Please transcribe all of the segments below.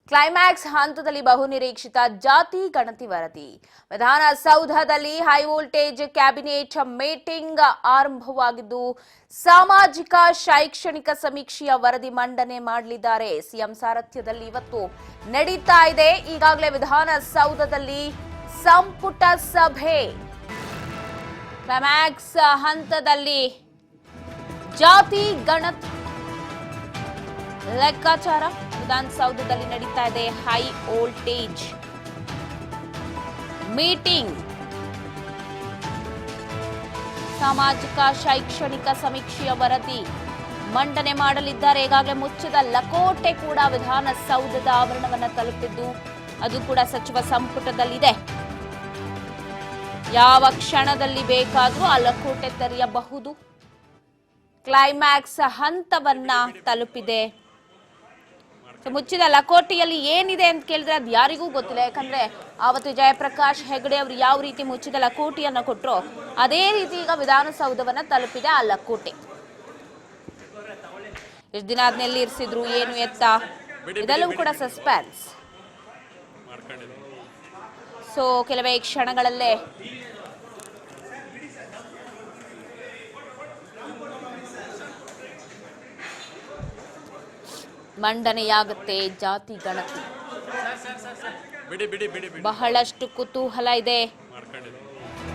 Climax ಹಂತದಲ್ಲಿ ಬಹುನಿರೀಕ್ಷಿತ ಜಾತಿ ಗಣತಿ ವರದಿ. ವಿಧಾನಸೌಧದಲ್ಲಿ ಹೈ ವೋಲ್ಟೇಜ್ ಕ್ಯಾಬಿನೆಟ್ ಮೀಟಿಂಗ್ ಆರಂಭವಾಗಿದ್ದು ಸಾಮಾಜಿಕ ಶೈಕ್ಷಣಿಕ ಸಮೀಕ್ಷೆಯ ವರದಿ ಮಂಡನೆ ಮಾಡಲಿದ್ದಾರೆ. ಸಿಎಂ ಸಾರಥ್ಯದಲ್ಲಿ ಇವತ್ತು ನಡೀತಾ ಇದೆ. ಈಗಾಗಲೇ ವಿಧಾನಸೌಧದಲ್ಲಿ ಸಂಪುಟ ಸಭೆ. ಕ್ಲೈಮ್ಯಾಕ್ಸ್ ಹಂತದಲ್ಲಿ ಜಾತಿ ಗಣತಿ ಲೆಕ್ಕಾಚಾರ ವಿಧಾನಸೌಧದಲ್ಲಿ ನಡೀತಾ ಇದೆ. ಹೈ ವೋಲ್ಟೇಜ್ ಮೀಟಿಂಗ್, ಸಾಮಾಜಿಕ ಶೈಕ್ಷಣಿಕ ಸಮೀಕ್ಷೆಯ ವರದಿ ಮಂಡನೆ ಮಾಡಲಿದ್ದಾರೆ. ಈಗಾಗಲೇ ಮುಚ್ಚಿದ ಲಕೋಟೆ ಕೂಡ ವಿಧಾನಸೌಧದ ಆವರಣವನ್ನು ತಲುಪಿದ್ದು ಅದು ಕೂಡ ಸಚಿವ ಸಂಪುಟದಲ್ಲಿದೆ. ಯಾವ ಕ್ಷಣದಲ್ಲಿ ಬೇಕಾದರೂ ಆ ಲಕೋಟೆ ತೆರೆಯಬಹುದು. ಕ್ಲೈಮ್ಯಾಕ್ಸ್ ಹಂತವನ್ನ ತಲುಪಿದೆ. ಮುಚ್ಚಿದ ಲಕೋಟೆಯಲ್ಲಿ ಏನಿದೆ ಅಂತ ಕೇಳಿದ್ರೆ ಅದು ಯಾರಿಗೂ ಗೊತ್ತಿಲ್ಲ. ಯಾಕಂದ್ರೆ ಆವತ್ತು ಜಯಪ್ರಕಾಶ್ ಹೆಗಡೆ ಅವರು ಯಾವ ರೀತಿ ಮುಚ್ಚಿದ ಲಕೋಟೆಯನ್ನ ಕೊಟ್ಟರೋ ಅದೇ ರೀತಿ ಈಗ ವಿಧಾನಸೌಧವನ್ನ ತಲುಪಿದೆ ಆ ಲಕೋಟೆ. ಎಷ್ಟು ದಿನ ಆದ್ಮೇಲೆ ಇರಿಸಿದ್ರು, ಏನು ಎತ್ತ, ಇದೆಲ್ಲವೂ ಕೂಡ ಸಸ್ಪೆನ್ಸ್. ಸೊ ಕೆಲವೇ ಕ್ಷಣಗಳಲ್ಲೇ ಮಂಡನೆಯಾಗುತ್ತೆ ಜಾತಿ ಗಣತಿ. ಬಹಳಷ್ಟು ಕುತೂಹಲ ಇದೆ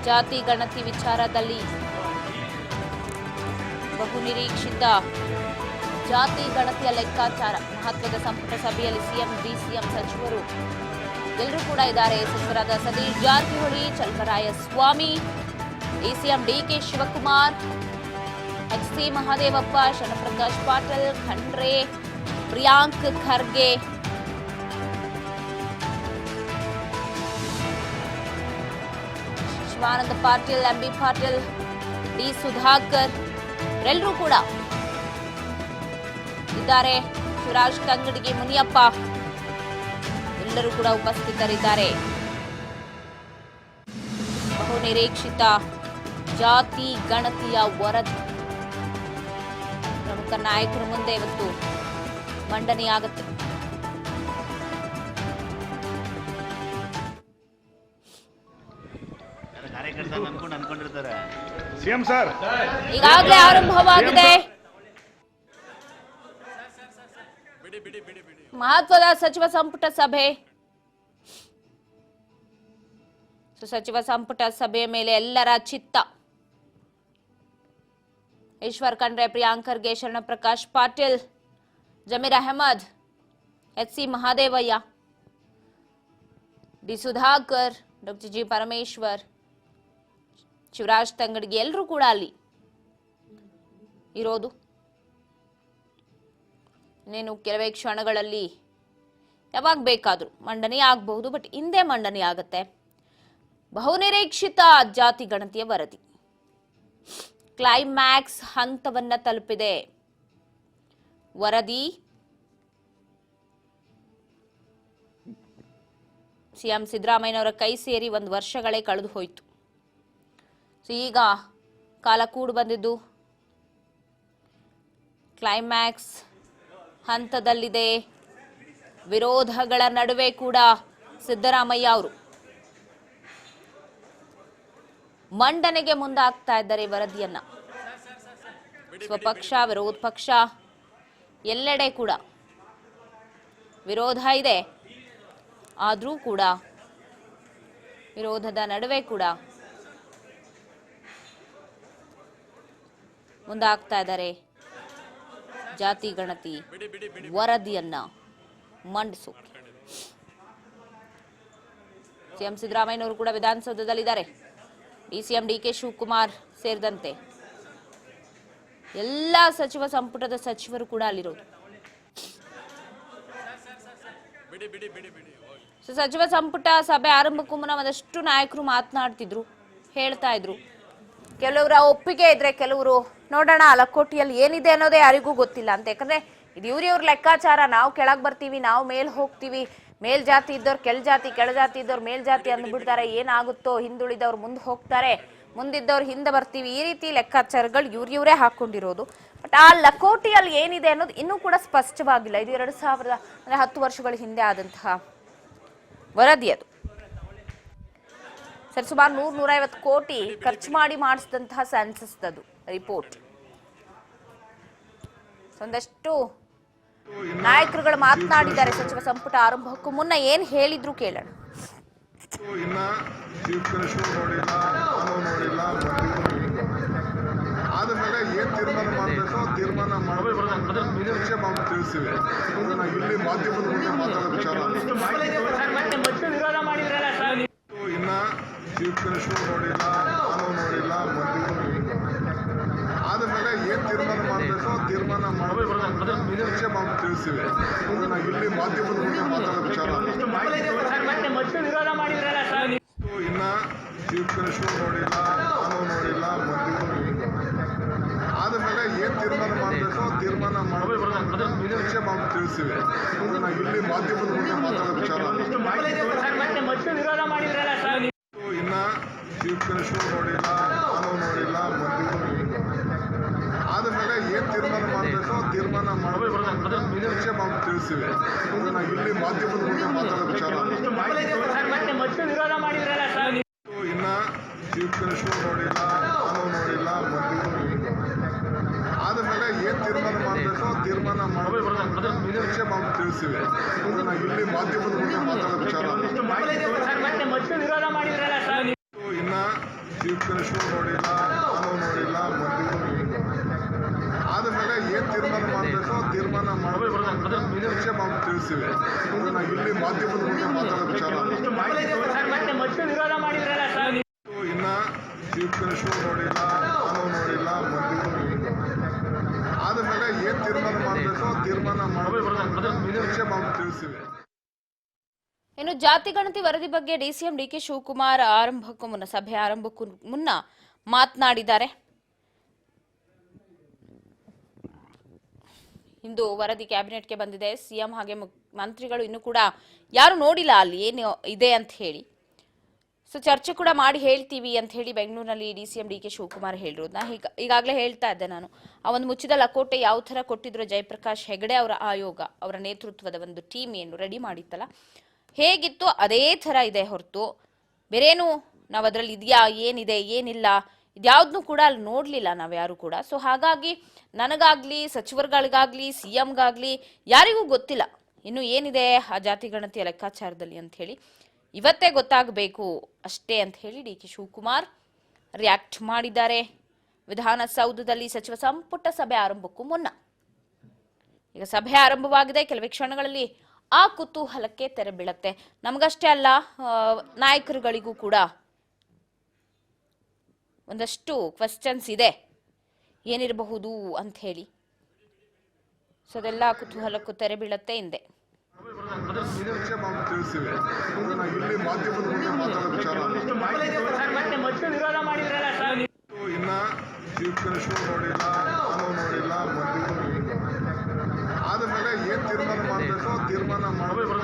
ಜಾತಿ ಗಣತಿ ವಿಚಾರದಲ್ಲಿ. ಬಹುನಿರೀಕ್ಷಿತ ಜಾತಿ ಗಣತಿಯ ಲೆಕ್ಕಾಚಾರ. ಮಹತ್ವದ ಸಂಪುಟ ಸಭೆಯಲ್ಲಿ ಸಿಎಂ, ಡಿಸಿಎಂ ಸಚಿವರು ಎಲ್ಲರೂ ಕೂಡ ಇದ್ದಾರೆ. ಸಚಿವರಾದ ಸತೀಶ್ ಜಾರಕಿಹೊಳಿ, ಚಲುವರಾಯಸ್ವಾಮಿ, ಡಿಸಿಎಂ ಡಿಕೆ ಶಿವಕುಮಾರ್, ಎಚ್ಸಿ ಮಹದೇವಪ್ಪ, ಶರಣಪ್ರಕಾಶ್ ಪಾಟೀಲ್, ಖಂಡ್ರೆ, ಪ್ರಿಯಾಂಕ್ ಖರ್ಗೆ, ಶಿವಾನಂದ ಪಾಟೀಲ್, ಎಂಬಿ ಪಾಟೀಲ್, ಡಿ ಸುಧಾಕರ್ ಎಲ್ಲರೂ ಕೂಡ ಇದ್ದಾರೆ. ಶಿವರಾಜ್ ತಂಗಡಿಗೆ, ಮುನಿಯಪ್ಪ ಎಲ್ಲರೂ ಕೂಡ ಉಪಸ್ಥಿತರಿದ್ದಾರೆ. ಬಹುನಿರೀಕ್ಷಿತ ಜಾತಿ ಗಣತಿಯ ವರದಿ ಪ್ರಮುಖ ನಾಯಕರ ಮುಂದೆ ಇವತ್ತು ಮಂಡನೆಯಾಗುತ್ತೆ. ಈಗಾಗಲೇ ಆರಂಭವಾಗಿದೆ ಮಹತ್ವದ ಸಚಿವ ಸಂಪುಟ ಸಭೆ. ಸಚಿವ ಸಂಪುಟ ಸಭೆಯ ಮೇಲೆ ಎಲ್ಲರ ಚಿತ್ತ. Eshwar Khandre, Priyank Kharge, Sharanaprakash Patil, Zameer Ahmed, HC Mahadevaiah, D Sudhakar, doctor G Parameshwar, Shivaraj Tangadagi ಎಲ್ಲರೂ ಕೂಡ ಅಲ್ಲಿ ಇರೋದು. ಇನ್ನೇನು ಕೆಲವೇ ಕ್ಷಣಗಳಲ್ಲಿ ಯಾವಾಗ ಬೇಕಾದರೂ ಮಂಡನೆ ಆಗಬಹುದು. ಬಟ್ ಹಿಂದೆ ಮಂಡನೆ ಆಗುತ್ತೆ ಬಹುನಿರೀಕ್ಷಿತ ಜಾತಿ ಗಣತಿಯ ವರದಿ. ಕ್ಲೈಮ್ಯಾಕ್ಸ್ ಹಂತವನ್ನ ತಲುಪಿದೆ ವರದಿ. ಸಿಎಂ ಸಿದ್ದರಾಮಯ್ಯನವರ ಕೈ ಸೇರಿ 1 ವರ್ಷಗಳೇ ಕಳೆದು ಹೋಯಿತು. ಸೊ ಈಗ ಕಾಲ ಕೂಡು ಬಂದಿದ್ದು ಕ್ಲೈಮ್ಯಾಕ್ಸ್ ಹಂತದಲ್ಲಿದೆ. ವಿರೋಧಗಳ ನಡುವೆ ಕೂಡ ಸಿದ್ದರಾಮಯ್ಯ ಅವರು ಮಂಡನೆಗೆ ಮುಂದಾಗ್ತಾ ಇದ್ದಾರೆ ವರದಿಯನ್ನ. ಸ್ವಪಕ್ಷ, ವಿರೋಧ ಪಕ್ಷ ಎಲ್ಲೆಡೆ ಕೂಡ ವಿರೋಧ ಇದೆ. ಆದರೂ ಕೂಡ ವಿರೋಧದ ನಡುವೆ ಕೂಡ ಮುಂದಾಗ್ತಾ ಇದ್ದಾರೆ ಜಾತಿ ಗಣತಿ ವರದಿಯನ್ನ ಮಂಡಿಸೋಕೆ. ಸಿಎಂ ಸಿದ್ದರಾಮಯ್ಯನವರು ಕೂಡ ವಿಧಾನಸೌಧದಲ್ಲಿದ್ದಾರೆ. ಡಿಸಿಎಂ ಡಿಕೆ ಶಿವಕುಮಾರ್ ಸೇರಿದಂತೆ ಎಲ್ಲ ಸಚಿವ ಸಂಪುಟದ ಸಚಿವರು ಕೂಡ ಅಲ್ಲಿರೋದು. ಸಚಿವ ಸಂಪುಟ ಸಭೆ ಆರಂಭಕ್ಕೂ ಮುನ್ನ ಒಂದಷ್ಟು ನಾಯಕರು ಮಾತನಾಡ್ತಿದ್ರು, ಹೇಳ್ತಾ ಇದ್ರು. ಕೆಲವರ ಒಪ್ಪಿಗೆ ಇದ್ರೆ ಕೆಲವರು ನೋಡೋಣ ಲಕೋಟಿಯಲ್ಲಿ ಏನಿದೆ ಅನ್ನೋದೇ ಯಾರಿಗೂ ಗೊತ್ತಿಲ್ಲ ಅಂತ. ಯಾಕಂದ್ರೆ ಇದು ಇವ್ರ ಲೆಕ್ಕಾಚಾರ. ನಾವು ಕೆಳಗ್ ಬರ್ತೀವಿ, ನಾವು ಮೇಲ್ ಹೋಗ್ತೀವಿ, ಮೇಲ್ ಜಾತಿ ಇದ್ದವ್ರು ಕೆಳ ಜಾತಿ, ಕೆಳ ಜಾತಿ ಇದ್ದವ್ರು ಮೇಲ್ ಜಾತಿ ಅಂದ್ಬಿಡ್ತಾರೆ. ಏನಾಗುತ್ತೋ, ಹಿಂದುಳಿದವ್ರು ಮುಂದೆ ಹೋಗ್ತಾರೆ, ಮುಂದಿದ್ದವ್ರು ಹಿಂದೆ ಬರ್ತೀವಿ, ಈ ರೀತಿ ಲೆಕ್ಕಾಚಾರಗಳು ಇವರೇ ಹಾಕೊಂಡಿರೋದು. ಬಟ್ ಆ ಲಕೋಟಿಯಲ್ಲಿ ಏನಿದೆ ಅನ್ನೋದು ಇನ್ನೂ ಕೂಡ ಸ್ಪಷ್ಟವಾಗಿಲ್ಲ. ಇದು 2000 ಅಂದರೆ 10 ವರ್ಷಗಳ ಹಿಂದೆ ಆದಂತಹ ವರದಿ ಅದು. ಸರಿ, ಸುಮಾರು 100-150 ಕೋಟಿ ಖರ್ಚು ಮಾಡಿ ಮಾಡಿಸಿದಂತಹ ಸೆನ್ಸಸ್ ಅದು ರಿಪೋರ್ಟ್. ಒಂದಷ್ಟು ನಾಯಕರುಗಳು ಮಾತನಾಡಿದ್ದಾರೆ ಸಚಿವ ಸಂಪುಟ ಆರಂಭಕ್ಕೂ ಮುನ್ನ. ಏನ್ ಹೇಳಿದ್ರು ಕೇಳೋಣ. ಇನ್ನ ಚೀಫ್ ಮಿನಿಸ್ಟರ್ ನೋಡಿಲ್ಲ, ನಾನು ನೋಡಿಲ್ಲ, ಆದ್ಮೇಲೆ ಏನ್ ತೀರ್ಮಾನ ಮಾಡಬೇಕು ತೀರ್ಮಾನ ಮಾಡಬೇಕು ತಿಳಿಸಿವೆ. ಇಲ್ಲಿ ಮಾಧ್ಯಮದ ಮುಂದೆ ಮಾತಾಡೋ ವಿಚಾರ. ಇನ್ನ ಚೀಫ್ ಮಿನಿಸ್ಟರ್ ನೋಡಿಲ್ಲ, ನಾನು ನೋಡಿಲ್ಲ, ಆದ್ಮೇಲೆ ಏನ್ ತೀರ್ಮಾನ ಮಾಡಬೇಕು ತೀರ್ಮಾನ ಮಾಡಬೇಕು ತಿಳಿಸಿವೆ. ಇಲ್ಲಿ ಮಾಧ್ಯಮದ ಮುಂದೆ ಮಾತಾಡೋ ವಿಚಾರ. ಇನ್ನ ಚೀಫ್ ಮಿನಿಸ್ಟರ್ ನೋಡಿಲ್ಲ, ನಾನು ನೋಡಿಲ್ಲ, ಆದ್ಮೇಲೆ ಏನ್ ತೀರ್ಮಾನ ಮಾಡಬೇಕು ತೀರ್ಮಾನ ಮಾಡಬೇಕು ತಿಳಿಸಿವೆ. ಇಲ್ಲಿ ಮಾಧ್ಯಮದ ಮುಂದೆ ಮಾತಾಡೋ ವಿಚಾರ. ಇನ್ನ ಚೀಫ್ ಮಿನಿಸ್ಟರ್ ನೋಡಿಲ್ಲ, ನಾನು ನೋಡಿಲ್ಲ, ಆದ್ಮೇಲೆ ಏನ್ ತೀರ್ಮಾನ ಮಾಡಬೇಕು ತೀರ್ಮಾನ ಮಾಡಬೇಕು ತಿಳಿಸಿವೆ. ಇಲ್ಲಿ ಮಾಧ್ಯಮದ ಮುಂದೆ ಮಾತಾಡೋ ವಿಚಾರ. ಇನ್ನ ಚೀಫ್ ಮಿನಿಸ್ಟರ್ ನೋಡಿಲ್ಲ, ನಾನು ನೋಡಿಲ್ಲ, ಆದ್ಮೇಲೆ ಏನ್ ತೀರ್ಮಾನ ಮಾಡಬೇಕು ತೀರ್ಮಾನ ಮಾಡಬೇಕು ತಿಳಿಸಿವೆ. ಇಲ್ಲಿ ಮಾಧ್ಯಮದ ಮುಂದೆ ಮಾತಾಡೋ ವಿಚಾರ. ಇನ್ನ ಚೀಫ್ ಮಿನಿಸ್ಟರ್ ನೋಡಿಲ್ಲ, ನಾನು ನೋಡಿಲ್ಲ, ಆದ್ಮೇಲೆ ಏನ್ ತೀರ್ಮಾನ ಮಾಡಬೇಕು ತೀರ್ಮಾನ ಮಾಡಬೇಕು ತಿಳಿಸಿವೆ. ಇಲ್ಲಿ ಮಾಧ್ಯಮದ ಮುಂದೆ ಮಾತಾಡೋ ವಿಚಾರ. ಇನ್ನ ಚೀಫ್ ಮಿನಿಸ್ಟರ್ ನೋಡಿಲ್ಲ, ನಾನು ನೋಡಿಲ್ಲ, ಆದ್ಮೇಲೆ ಏನ್ ತೀರ್ಮಾನ ಮಾಡಬೇಕು ತೀರ್ಮಾನ ಮಾಡಬೇಕು ತಿಳಿಸಿವೆ. ಇನ್ನು ಜಾತಿ ಗಣತಿ ವರದಿ ಬಗ್ಗೆ ಡಿಸಿಎಂ ಡಿಕೆ ಶಿವಕುಮಾರ್ ಸಭೆ ಆರಂಭಕ್ಕೂ ಮುನ್ನ ಮಾತನಾಡಿದ್ದಾರೆ. ಇಂದು ವರದಿ ಕ್ಯಾಬಿನೆಟ್ಗೆ ಬಂದಿದೆ. ಸಿಎಂ ಹಾಗೆ ಮಂತ್ರಿಗಳು ಇನ್ನೂ ಕೂಡ ಯಾರು ನೋಡಿಲ್ಲ ಅಲ್ಲಿ ಏನು ಇದೆ ಅಂತ ಹೇಳಿ. ಸೊ ಚರ್ಚೆ ಕೂಡ ಮಾಡಿ ಹೇಳ್ತೀವಿ ಅಂತ ಹೇಳಿ ಬೆಂಗಳೂರಿನಲ್ಲಿ ಡಿಸಿಎಂ ಡಿಕೆ ಶಿವಕುಮಾರ್ ಹೇಳಿರೋದನ್ನ ಈಗಾಗಲೇ ಹೇಳ್ತಾ ಇದ್ದೆ ನಾನು. ಆ ಒಂದು ಮುಚ್ಚಿದ ಲಕೋಟೆ ಯಾವ ಥರ ಕೊಟ್ಟಿದ್ರು ಜಯಪ್ರಕಾಶ್ ಹೆಗಡೆ ಅವರ ಆಯೋಗ, ಅವರ ನೇತೃತ್ವದ ಒಂದು ಟೀಮ್ ಏನು ರೆಡಿ ಮಾಡಿತ್ತಲ್ಲ, ಹೇಗಿತ್ತು ಅದೇ ಥರ ಇದೆ ಹೊರತು ಬೇರೇನು ನಾವು ಅದರಲ್ಲಿ ಇದೆಯಾ, ಏನಿದೆ ಏನಿಲ್ಲ, ಇದ್ಯಾವ್ದನ್ನೂ ಕೂಡ ಅಲ್ಲಿ ನೋಡಲಿಲ್ಲ ನಾವ್ಯಾರು ಕೂಡ. ಸೊ ಹಾಗಾಗಿ ನನಗಾಗ್ಲಿ ಸಚಿವರುಗಳಿಗಾಗ್ಲಿ ಸಿಎಂಗಾಗ್ಲಿ ಯಾರಿಗೂ ಗೊತ್ತಿಲ್ಲ ಇನ್ನು ಏನಿದೆ ಆ ಜಾತಿ ಗಣತಿಯ ಲೆಕ್ಕಾಚಾರದಲ್ಲಿ ಅಂತ ಹೇಳಿ. ಇವತ್ತೇ ಗೊತ್ತಾಗಬೇಕು ಅಷ್ಟೇ ಅಂತ ಹೇಳಿ ಡಿ ಕೆ ಶಿವಕುಮಾರ್ ರಿಯಾಕ್ಟ್ ಮಾಡಿದ್ದಾರೆ ವಿಧಾನಸೌಧದಲ್ಲಿ ಸಚಿವ ಸಂಪುಟ ಸಭೆ ಆರಂಭಕ್ಕೂ ಮುನ್ನ. ಈಗ ಸಭೆ ಆರಂಭವಾಗಿದೆ, ಕೆಲವೇ ಕ್ಷಣಗಳಲ್ಲಿ ಆ ಕುತೂಹಲಕ್ಕೆ ತೆರೆ ಬೀಳುತ್ತೆ. ನಮಗಷ್ಟೇ ಅಲ್ಲ, ನಾಯಕರುಗಳಿಗೂ ಕೂಡ ಒಂದಷ್ಟು ಕ್ವೆಶ್ಚನ್ಸ್ ಇದೆ, ಏನಿರಬಹುದು ಅಂತ ಹೇಳಿ. ಸೊ ಅದೆಲ್ಲ ಕುತೂಹಲಕ್ಕೂ ತೆರೆ ಬೀಳುತ್ತೆ ಹಿಂದೆ. ತಿಳಿಸಿವೆ. ಇಲ್ಲಿ ಮಾಧ್ಯಮದ ಮುಂದೆ ಮಾತಾಡೋ ವಿಚಾರ. ಇನ್ನ ಚೀಫ್ ಮಿನಿಸ್ಟರ್ ನೋಡಿಲ್ಲ, ನಾನು ನೋಡಿಲ್ಲ, ಆದ್ಮೇಲೆ ಏನ್ ತೀರ್ಮಾನ ಮಾಡಬೇಕು ತೀರ್ಮಾನ ಮಾಡಬೇಕು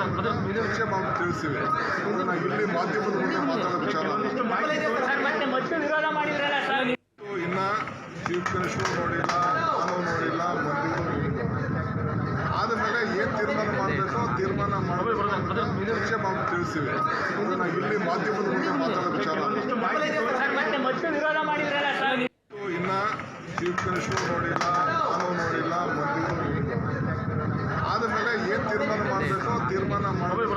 ತಿಳಿಸಿವೆ. ಇಲ್ಲಿ ಮಾಧ್ಯಮದ ಮುಂದೆ ಮಾತಾಡೋ ವಿಚಾರ. ಇನ್ನ ಚೀಫ್ ಮಿನಿಸ್ಟರ್ ನೋಡಿಲ್ಲ, ನಾನು ನೋಡಿಲ್ಲ, ಆದ್ಮೇಲೆ ಏನ್ ತೀರ್ಮಾನ ಮಾಡಬೇಕು ತೀರ್ಮಾನ ಮಾಡಬೇಕು ತಿಳಿಸಿವೆ. ಇಲ್ಲಿ ಮಾಧ್ಯಮದ ಮುಂದೆ ಮಾತಾಡೋ ವಿಚಾರ. ಇನ್ನ ಚೀಫ್ ಮಿನಿಸ್ಟರ್ ನೋಡಿಲ್ಲ, ನಾನು ನೋಡಿಲ್ಲ, ಆದ್ಮೇಲೆ ಏನ್ ತೀರ್ಮಾನ ಮಾಡಬೇಕು ತೀರ್ಮಾನ ಮಾಡಬೇಕು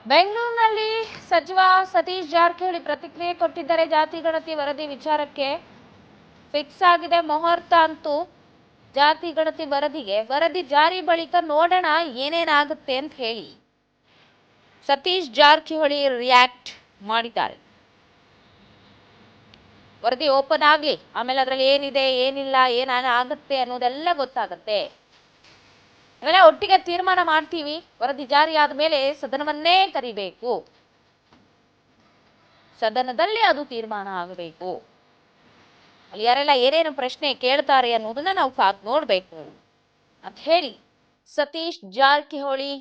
ಬೆಂಗಳೂರಿನಲ್ಲಿ ಸಚಿವ ಸತೀಶ್ ಜಾರಕಿಹೊಳಿ ಪ್ರತಿಕ್ರಿಯೆ ಕೊಟ್ಟಿದ್ದಾರೆ. ಜಾತಿ ಗಣತಿ ವರದಿ ವಿಚಾರಕ್ಕೆ ಫಿಕ್ಸ್ ಆಗಿದೆ ಮುಹೂರ್ತ ಅಂತೂ. ಜಾತಿ ಗಣತಿ ವರದಿ ಜಾರಿ ಬಳಿಕ ನೋಡೋಣ ಏನೇನಾಗುತ್ತೆ ಅಂತ ಹೇಳಿ ಸತೀಶ್ ಜಾರಕಿಹೊಳಿ ರಿಯಾಕ್ಟ್ ಮಾಡಿದ್ದಾರೆ. ವರದಿ ಓಪನ್ ಆಗಲಿ, ಆಮೇಲೆ ಅದರಲ್ಲಿ ಏನಿದೆ ಏನಿಲ್ಲ ಏನಾಗುತ್ತೆ ಅನ್ನೋದೆಲ್ಲ ಗೊತ್ತಾಗುತ್ತೆ. ಇವೆಲ್ಲ ಒಟ್ಟಿಗೆ ತೀರ್ಮಾನ ಮಾಡ್ತೀವಿ. ವರದಿ ಜಾರಿ ಆದ್ಮೇಲೆ ಸದನವನ್ನೇ ಕರಿಬೇಕು, ಸದನದಲ್ಲಿ ಅದು ತೀರ್ಮಾನ ಆಗಬೇಕು. ಅಲ್ಲಿ ಯಾರೆಲ್ಲ ಏನೇನು ಪ್ರಶ್ನೆ ಕೇಳ್ತಾರೆ ಅನ್ನೋದನ್ನ ನಾವು ಕಾದ್ ನೋಡ್ಬೇಕು ಅಂತ ಹೇಳಿ ಸತೀಶ್ ಜಾರಕಿಹೊಳಿ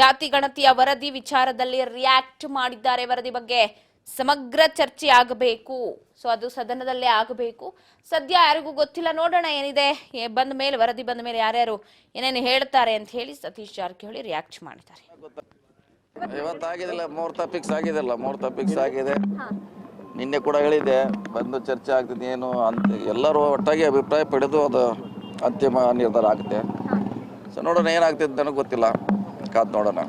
ಜಾತಿ ಗಣತಿಯ ವರದಿ ವಿಚಾರದಲ್ಲಿ ರಿಯಾಕ್ಟ್ ಮಾಡಿದ್ದಾರೆ. ವರದಿ ಬಗ್ಗೆ ಸಮಗ್ರ ಚರ್ಚೆ ಆಗಬೇಕು, ಸೊ ಅದು ಸದನದಲ್ಲೇ ಆಗಬೇಕು. ಸದ್ಯ ಯಾರಿಗೂ ಗೊತ್ತಿಲ್ಲ, ನೋಡೋಣ ಏನಿದೆ ಬಂದ ಮೇಲೆ, ವರದಿ ಬಂದ ಮೇಲೆ ಯಾರ್ಯಾರು ಏನೇನು ಹೇಳ್ತಾರೆ ಅಂತ ಹೇಳಿ ಸತೀಶ್ ಜಾರಕಿಹೊಳಿ ರಿಯಾಕ್ಟ್ ಮಾಡಿದ್ದಾರೆ. ಇವತ್ತಾಗಿದಿಲ್ಲ, ಮುಹೂರ್ತ ಫಿಕ್ಸ್ ಆಗಿದೆ. ನಿನ್ನೆ ಕೂಡ ಹೇಳಿದೆ, ಬಂದು ಚರ್ಚೆ ಆಗ್ತದೆ ಏನು ಅಂತ, ಎಲ್ಲರೂ ಒಟ್ಟಾಗಿ ಅಭಿಪ್ರಾಯ ಪಡೆದು ಅದು ಅಂತಿಮ ನಿರ್ಧಾರ ಆಗುತ್ತೆ. ಸೊ ನೋಡೋಣ ಏನಾಗ್ತಿದೆ ನನಗೆ ಗೊತ್ತಿಲ್ಲ, ಕಾದ್ ನೋಡೋಣ.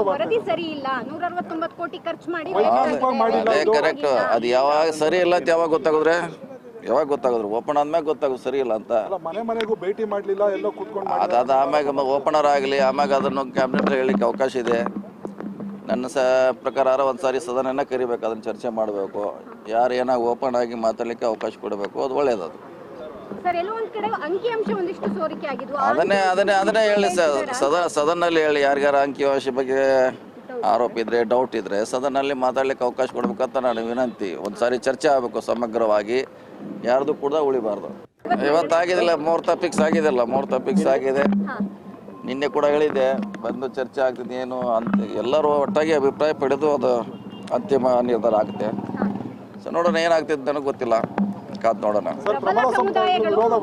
ವರದಿ ಸರಿ ಇಲ್ಲ, 169 ಕೋಟಿ ಖರ್ಚು ಮಾಡಿ ಅದೇ ಕರೆಕ್ಟ್. ಅದು ಯಾವಾಗ ಸರಿ ಇಲ್ಲ ಅಂತ ಯಾವಾಗ ಗೊತ್ತಾಗೋದ್ರು ಓಪನ್ ಆದ್ಮೇಲೆ ಗೊತ್ತಾಗೋದು ಸರಿ ಇಲ್ಲ ಅಂತ. ಮನೆಗೂ ಭೇಟಿ ಮಾಡಲಿಲ್ಲ, ಎಲ್ಲೋ ಕೂತ್ಕೊಂಡು ಅದಾದ ಆಮ್ಯಾಗ ಓಪನರ್ ಆಗಲಿ, ಆಮ್ಯಾಗ ಅದನ್ನು ಕ್ಯಾಬಿನೆಟ್ ಹೇಳಿಕ್ಕೆ ಅವಕಾಶ ಇದೆ. ನನ್ನ ಪ್ರಕಾರ ಒಂದ್ಸಾರಿ ಸದನನ ಕರಿಬೇಕು, ಅದನ್ನು ಚರ್ಚೆ ಮಾಡಬೇಕು, ಯಾರು ಏನಾಗ ಓಪನ್ ಆಗಿ ಮಾತಾಡಲಿಕ್ಕೆ ಅವಕಾಶ ಕೊಡಬೇಕು, ಅದು ಒಳ್ಳೇದು. ಸರ್, ಎಲ್ಲೋ ಒಂದ್ ಕಡೆ ಅಂಕಿಅಂಶ ಒಂದಿಷ್ಟು ಸೋರಿಕೆ ಆಗಿದ್ವು, ಅದನ್ನೇ ಹೇಳಿ ಸದನಲ್ಲಿ ಹೇಳಿ. ಯಾರಿಗಾರ ಅಂಕಿಅಂಶ ಬಗ್ಗೆ ಆರೋಪ ಇದ್ರೆ, ಡೌಟ್ ಇದ್ರೆ ಸದನಲ್ಲಿ ಮಾತಾಡ್ಲಿಕ್ಕೆ ಅವಕಾಶ ಕೊಡ್ಬೇಕಂತ ನಾನು ವಿನಂತಿ. ಒಂದ್ಸಾರಿ ಚರ್ಚೆ ಆಗಬೇಕು ಸಮಗ್ರವಾಗಿ, ಯಾರ್ದು ಕೂಡ ಉಳಿಬಾರ್ದು. ಇವತ್ತಾಗಿದಿಲ್ಲ, ಮುಹೂರ್ತ ಫಿಕ್ಸ್ ಆಗಿದೆ. ನಿನ್ನೆ ಕೂಡ ಹೇಳಿದೆ, ಬಂದು ಚರ್ಚೆ ಆಗ್ತದೆ ಏನು ಅಂತ, ಎಲ್ಲರೂ ಒಟ್ಟಾಗಿ ಅಭಿಪ್ರಾಯ ಪಡೆದು ಅದು ಅಂತಿಮ ನಿರ್ಧಾರ ಆಗುತ್ತೆ. ಸೊ ನೋಡೋಣ ಏನಾಗ್ತಿದೆ ನನಗೆ ಗೊತ್ತಿಲ್ಲ, ಕಾದ್ ನೋಡೋಣ.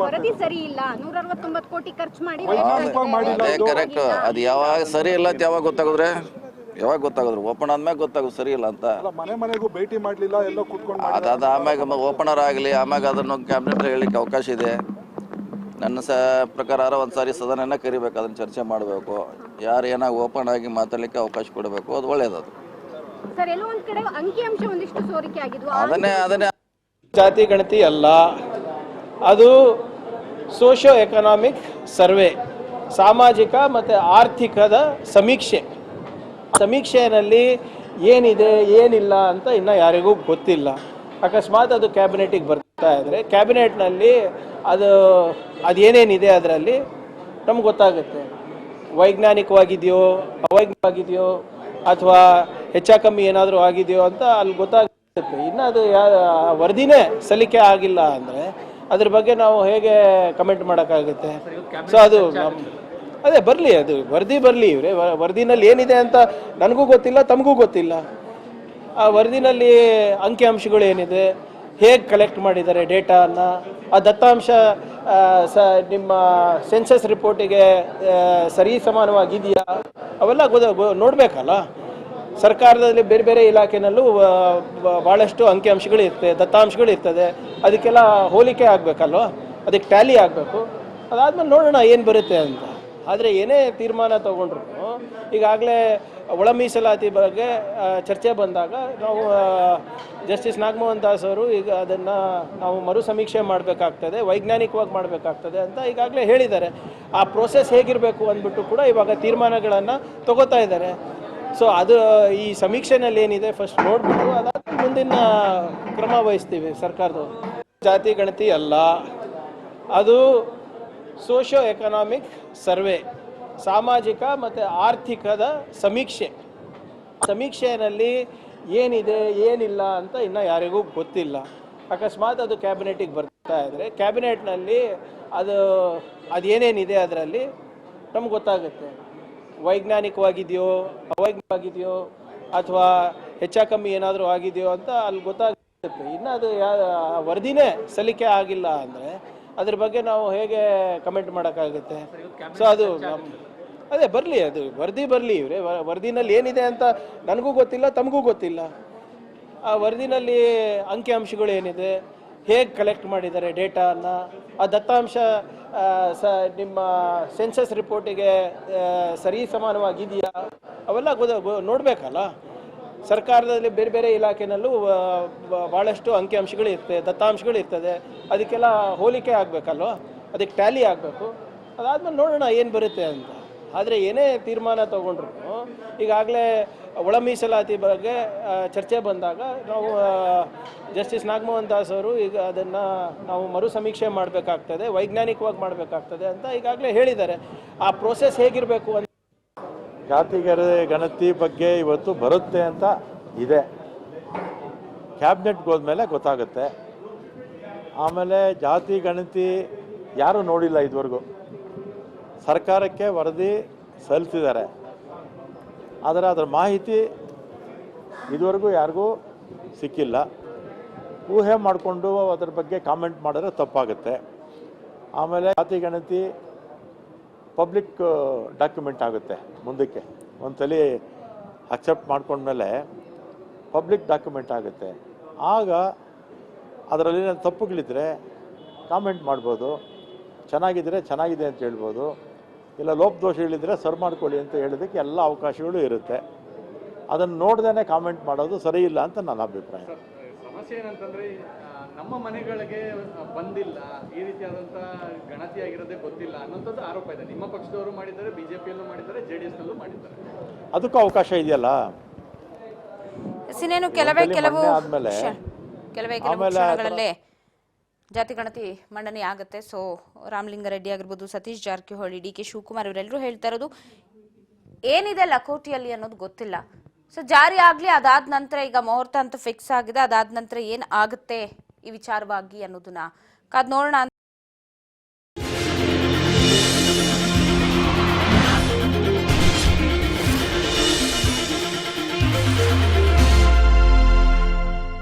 ವರದಿ ಸರಿ ಇಲ್ಲ, 169 ಕೋಟಿ ಖರ್ಚು ಮಾಡಿ ಅದೇ ಕರೆಕ್ಟ್. ಅದು ಯಾವಾಗ ಸರಿ ಇಲ್ಲ ಅಂತ ಯಾವಾಗ ಗೊತ್ತಾಗೋದ್ರು ಓಪನ್ ಆದ್ಮೇಲೆ ಗೊತ್ತಾಗೋದು ಸರಿ ಇಲ್ಲ ಅಂತ. ಮನೆಗೂ ಭೇಟಿ ಮಾಡಲಿಲ್ಲ, ಎಲ್ಲೋ ಕೂತ್ಕೊಂಡು ಅದಾದ ಆಮ್ಯಾಗ ಓಪನರ್ ಆಗಲಿ, ಆಮ್ಯಾಗ ಅದನ್ನು ಕ್ಯಾಬಿನೆಟ್ ಹೇಳಿಕ್ಕೆ ಅವಕಾಶ ಇದೆ. ನನ್ನ ಪ್ರಕಾರ ಒಂದ್ಸಾರಿ ಸದನನ ಕರಿಬೇಕು, ಅದನ್ನು ಚರ್ಚೆ ಮಾಡಬೇಕು, ಯಾರು ಏನಾಗ ಓಪನ್ ಆಗಿ ಮಾತಾಡಲಿಕ್ಕೆ ಅವಕಾಶ ಕೊಡಬೇಕು, ಅದು ಒಳ್ಳೇದು. ಸರ್, ಎಲ್ಲೋ ಒಂದ್ ಕಡೆ ಅಂಕಿಅಂಶ ಒಂದಿಷ್ಟು ಸೋರಿಕೆ ಆಗಿದ್ವು, ಅದನ್ನೇ ಜಾತಿ ಗಣತಿ ಅಲ್ಲ, ಅದು ಸೋಷಿಯೋ ಎಕನಾಮಿಕ್ ಸರ್ವೆ, ಸಾಮಾಜಿಕ ಮತ್ತು ಆರ್ಥಿಕದ ಸಮೀಕ್ಷೆಯಲ್ಲಿ ಏನಿದೆ ಏನಿಲ್ಲ ಅಂತ ಇನ್ನೂ ಯಾರಿಗೂ ಗೊತ್ತಿಲ್ಲ. ಅಕಸ್ಮಾತ್ ಅದು ಕ್ಯಾಬಿನೆಟಿಗೆ ಬರ್ತಾ ಇದ್ದರೆ ಕ್ಯಾಬಿನೆಟ್ನಲ್ಲಿ ಅದೇನೇನಿದೆ ಅದರಲ್ಲಿ ನಮ್ಗೆ ಗೊತ್ತಾಗುತ್ತೆ. ವೈಜ್ಞಾನಿಕವಾಗಿದೆಯೋ ಅವೈಜ್ಞಾನಿಕವಾಗಿದೆಯೋ ಅಥವಾ ಹೆಚ್ಚು ಕಮ್ಮಿ ಏನಾದರೂ ಆಗಿದೆಯೋ ಅಂತ ಅಲ್ಲಿ ಗೊತ್ತಾಗುತ್ತೆ. ಇನ್ನು ಅದು ವರದಿನೇ ಸಲ್ಲಿಕೆ ಆಗಿಲ್ಲ ಅಂದರೆ ಅದ್ರ ಬಗ್ಗೆ ನಾವು ಹೇಗೆ ಕಮೆಂಟ್ ಮಾಡೋಕ್ಕಾಗುತ್ತೆ? ಸೊ ಅದು ಅದೇ ಬರಲಿ, ಅದು ವರದಿ ಬರಲಿ. ಇವರೇ ವರದಿನಲ್ಲಿ ಏನಿದೆ ಅಂತ ನನಗೂ ಗೊತ್ತಿಲ್ಲ, ತಮಗೂ ಗೊತ್ತಿಲ್ಲ. ಆ ವರದಿನಲ್ಲಿ ಅಂಕಿಅಂಶಗಳು ಏನಿದೆ, ಹೇಗೆ ಕಲೆಕ್ಟ್ ಮಾಡಿದ್ದಾರೆ ಡೇಟಾನ, ಆ ದತ್ತಾಂಶ ನಿಮ್ಮ ಸೆನ್ಸಸ್ ರಿಪೋರ್ಟಿಗೆ ಸರಿ ಸಮಾನವಾಗಿದೆಯಾ, ಅವೆಲ್ಲ ನೋಡಬೇಕಲ್ಲ. ಸರ್ಕಾರದಲ್ಲಿ ಬೇರೆ ಬೇರೆ ಇಲಾಖೆನಲ್ಲೂ ಭಾಳಷ್ಟು ಅಂಕಿಅಂಶಗಳು ಇರ್ತದೆ, ದತ್ತಾಂಶಗಳು ಇರ್ತದೆ, ಅದಕ್ಕೆಲ್ಲ ಹೋಲಿಕೆ ಆಗಬೇಕಲ್ವ, ಅದಕ್ಕೆ ಟ್ಯಾಲಿ ಆಗಬೇಕು. ಅದಾದ್ಮೇಲೆ ನೋಡೋಣ ಏನು ಬರುತ್ತೆ ಅಂತ. ಆದರೆ ಏನೇ ತೀರ್ಮಾನ ತಗೊಂಡ್ರು, ಈಗಾಗಲೇ ಒಳ ಮೀಸಲಾತಿ ಬಗ್ಗೆ ಚರ್ಚೆ ಬಂದಾಗ ನಾವು ಜಸ್ಟಿಸ್ ನಾಗಮೋಹನ್ ದಾಸ್ ಅವರು ಈಗ ಅದನ್ನು ನಾವು ಮರು ಸಮೀಕ್ಷೆ ಮಾಡಬೇಕಾಗ್ತದೆ, ವೈಜ್ಞಾನಿಕವಾಗಿ ಮಾಡಬೇಕಾಗ್ತದೆ ಅಂತ ಈಗಾಗಲೇ ಹೇಳಿದ್ದಾರೆ. ಆ ಪ್ರೋಸೆಸ್ ಹೇಗಿರಬೇಕು ಅಂದ್ಬಿಟ್ಟು ಕೂಡ ಇವಾಗ ತೀರ್ಮಾನಗಳನ್ನು ತಗೋತಾ ಇದ್ದಾರೆ. ಸೊ ಅದು ಈ ಸಮೀಕ್ಷೆನಲ್ಲಿ ಏನಿದೆ ಫಸ್ಟ್ ನೋಡಿಬಿಟ್ಟು ಅದಾದ ಮುಂದಿನ ಕ್ರಮ ವಹಿಸ್ತೀವಿ ಸರ್ಕಾರದವರು. ಜಾತಿ ಗಣತಿ ಅಲ್ಲ, ಅದು ಸೋಷಿಯೋ ಎಕನಾಮಿಕ್ ಸರ್ವೆ, ಸಾಮಾಜಿಕ ಮತ್ತು ಆರ್ಥಿಕದ ಸಮೀಕ್ಷೆಯಲ್ಲಿ ಏನಿದೆ ಏನಿಲ್ಲ ಅಂತ ಇನ್ನೂ ಯಾರಿಗೂ ಗೊತ್ತಿಲ್ಲ. ಅಕಸ್ಮಾತ್ ಅದು ಕ್ಯಾಬಿನೆಟಿಗೆ ಬರ್ತಾ ಇದ್ದರೆ ಕ್ಯಾಬಿನೆಟ್ನಲ್ಲಿ ಅದೇನೇನಿದೆ ಅದರಲ್ಲಿ ನಮ್ಗೆ ಗೊತ್ತಾಗುತ್ತೆ. ವೈಜ್ಞಾನಿಕವಾಗಿದೆಯೋ ಅವೈಜ್ಞಾನಿಕವಾಗಿದೆಯೋ ಅಥವಾ ಹೆಚ್ಚು ಕಮ್ಮಿ ಏನಾದರೂ ಆಗಿದೆಯೋ ಅಂತ ಅಲ್ಲಿ ಗೊತ್ತಾಗುತ್ತೆ. ಇನ್ನು ಅದು ವರದಿನೇ ಸಲ್ಲಿಕೆ ಆಗಿಲ್ಲ ಅಂದರೆ ಅದ್ರ ಬಗ್ಗೆ ನಾವು ಹೇಗೆ ಕಮೆಂಟ್ ಮಾಡೋಕ್ಕಾಗುತ್ತೆ? ಸೊ ಅದು ಅದೇ ಬರಲಿ, ಅದು ವರದಿ ಬರಲಿ. ಇವರೇ ವರದಿನಲ್ಲಿ ಏನಿದೆ ಅಂತ ನನಗೂ ಗೊತ್ತಿಲ್ಲ, ತಮಗೂ ಗೊತ್ತಿಲ್ಲ. ಆ ವರದಿನಲ್ಲಿ ಅಂಕಿಅಂಶಗಳು ಏನಿದೆ, ಹೇಗೆ ಕಲೆಕ್ಟ್ ಮಾಡಿದ್ದಾರೆ ಡೇಟಾನ, ಆ ದತ್ತಾಂಶ ನಿಮ್ಮ ಸೆನ್ಸಸ್ ರಿಪೋರ್ಟಿಗೆ ಸರಿ ಸಮಾನವಾಗಿದೆಯಾ, ಅವೆಲ್ಲ ನೋಡಬೇಕಲ್ಲ. ಸರ್ಕಾರದಲ್ಲಿ ಬೇರೆ ಬೇರೆ ಇಲಾಖೆನಲ್ಲೂ ಭಾಳಷ್ಟು ಅಂಕಿಅಂಶಗಳು ಇರ್ತದೆ, ದತ್ತಾಂಶಗಳು ಇರ್ತದೆ, ಅದಕ್ಕೆಲ್ಲ ಹೋಲಿಕೆ ಆಗಬೇಕಲ್ವ, ಅದಕ್ಕೆ ಟ್ಯಾಲಿ ಆಗಬೇಕು. ಅದಾದ್ಮೇಲೆ ನೋಡೋಣ ಏನು ಬರುತ್ತೆ ಅಂತ. ಆದರೆ ಏನೇ ತೀರ್ಮಾನ ತಗೊಂಡ್ರು, ಈಗಾಗಲೇ ಒಳ ಮೀಸಲಾತಿ ಬಗ್ಗೆ ಚರ್ಚೆ ಬಂದಾಗ ನಾವು ಜಸ್ಟಿಸ್ ನಾಗಮೋಹನ್ ದಾಸ್ ಅವರು ಈಗ ಅದನ್ನು ನಾವು ಮರು ಸಮೀಕ್ಷೆ ಮಾಡಬೇಕಾಗ್ತದೆ, ವೈಜ್ಞಾನಿಕವಾಗಿ ಮಾಡಬೇಕಾಗ್ತದೆ ಅಂತ ಈಗಾಗಲೇ ಹೇಳಿದ್ದಾರೆ. ಆ ಪ್ರೋಸೆಸ್ ಹೇಗಿರಬೇಕು ಅಂತ ಜಾತಿ ಗಣತಿ ಬಗ್ಗೆ ಇವತ್ತು ಬರುತ್ತೆ ಅಂತ ಇದೆ. ಕ್ಯಾಬಿನೆಟ್ಗೆ ಹೋದ್ಮೇಲೆ ಗೊತ್ತಾಗುತ್ತೆ. ಆಮೇಲೆ ಜಾತಿ ಗಣತಿ ಯಾರೂ ನೋಡಿಲ್ಲ ಇದುವರೆಗೂ. ಸರ್ಕಾರಕ್ಕೆ ವರದಿ ಸಲ್ಲಿಸಿದ್ದಾರೆ, ಆದರೆ ಅದರ ಮಾಹಿತಿ ಇದುವರೆಗೂ ಯಾರಿಗೂ ಸಿಕ್ಕಿಲ್ಲ. ಊಹೆ ಮಾಡಿಕೊಂಡು ಅದರ ಬಗ್ಗೆ ಕಾಮೆಂಟ್ ಮಾಡಿದ್ರೆ ತಪ್ಪಾಗುತ್ತೆ. ಆಮೇಲೆ ಜಾತಿ ಗಣತಿ ಪಬ್ಲಿಕ್ ಡಾಕ್ಯುಮೆಂಟ್ ಆಗುತ್ತೆ ಮುಂದಕ್ಕೆ. ಒಂದು ಸಲ ಅಕ್ಸೆಪ್ಟ್ ಮಾಡ್ಕೊಂಡ್ಮೇಲೆ ಪಬ್ಲಿಕ್ ಡಾಕ್ಯುಮೆಂಟ್ ಆಗುತ್ತೆ. ಆಗ ಅದರಲ್ಲಿ ತಪ್ಪುಗಳಿದ್ರೆ ಕಾಮೆಂಟ್ ಮಾಡ್ಬೋದು, ಚೆನ್ನಾಗಿದ್ದರೆ ಚೆನ್ನಾಗಿದೆ ಅಂತ ಹೇಳ್ಬೋದು, ಇಲ್ಲ ಲೋಪದೋಷಗಳಿದ್ದರೆ ಸರಿ ಮಾಡ್ಕೊಳ್ಳಿ ಅಂತ ಹೇಳೋದಕ್ಕೆ ಎಲ್ಲ ಅವಕಾಶಗಳು ಇರುತ್ತೆ. ಅದನ್ನು ನೋಡ್ದೇ ಕಾಮೆಂಟ್ ಮಾಡೋದು ಸರಿ ಇಲ್ಲ ಅಂತ ನನ್ನ ಅಭಿಪ್ರಾಯ. ಸಮಸ್ಯೆ ಏನಂತಂದ್ರೆ ನಮ್ಮ ಮನೆಗಳಿಗೆ ಬಂದಿಲ್ಲ, ಈ ರೀತಿಯಾದಂಥ ಗಣತಿ ಆಗಿರೋದೇ ಗೊತ್ತಿಲ್ಲ ಅನ್ನೋಂಥದ್ದು ಆರೋಪ ಇದೆ. ನಿಮ್ಮ ಪಕ್ಷದವರು ಮಾಡಿದ್ದಾರೆ, ಬಿಜೆಪಿಯಲ್ಲೂ ಮಾಡಿದ್ದಾರೆ, JDS ನಲ್ಲೂ ಮಾಡಿದ್ದಾರೆ. ಅದಕ್ಕೂ ಅವಕಾಶ ಇದೆಯಲ್ಲ. ಇನ್ನೇನು ಕೆಲವೇ ಕೆಲವು ಆದ್ಮೇಲೆ ಕ್ಷಣಗಳಲ್ಲೇ ಜಾತಿ ಗಣತಿ ಮಂಡನೆ ಆಗುತ್ತೆ. ಸೊ ರಾಮಲಿಂಗಾರೆಡ್ಡಿ ಆಗಿರ್ಬೋದು, ಸತೀಶ್ ಜಾರಕಿಹೊಳಿ, DK ಶಿವಕುಮಾರ್ ಇವರೆಲ್ಲರೂ ಹೇಳ್ತಾ ಇರೋದು ಏನಿದೆ ಲಕೋಟಿಯಲ್ಲಿ ಅನ್ನೋದು ಗೊತ್ತಿಲ್ಲ. ಸೊ ಜಾರಿ ಆಗ್ಲಿ, ಅದಾದ ನಂತರ ಈಗ ಮುಹೂರ್ತ ಅಂತ ಫಿಕ್ಸ್ ಆಗಿದೆ, ಅದಾದ ನಂತರ ಏನ್ ಆಗುತ್ತೆ ಈ ವಿಚಾರವಾಗಿ ಅನ್ನೋದನ್ನ ಕಾದ್ ನೋಡೋಣ.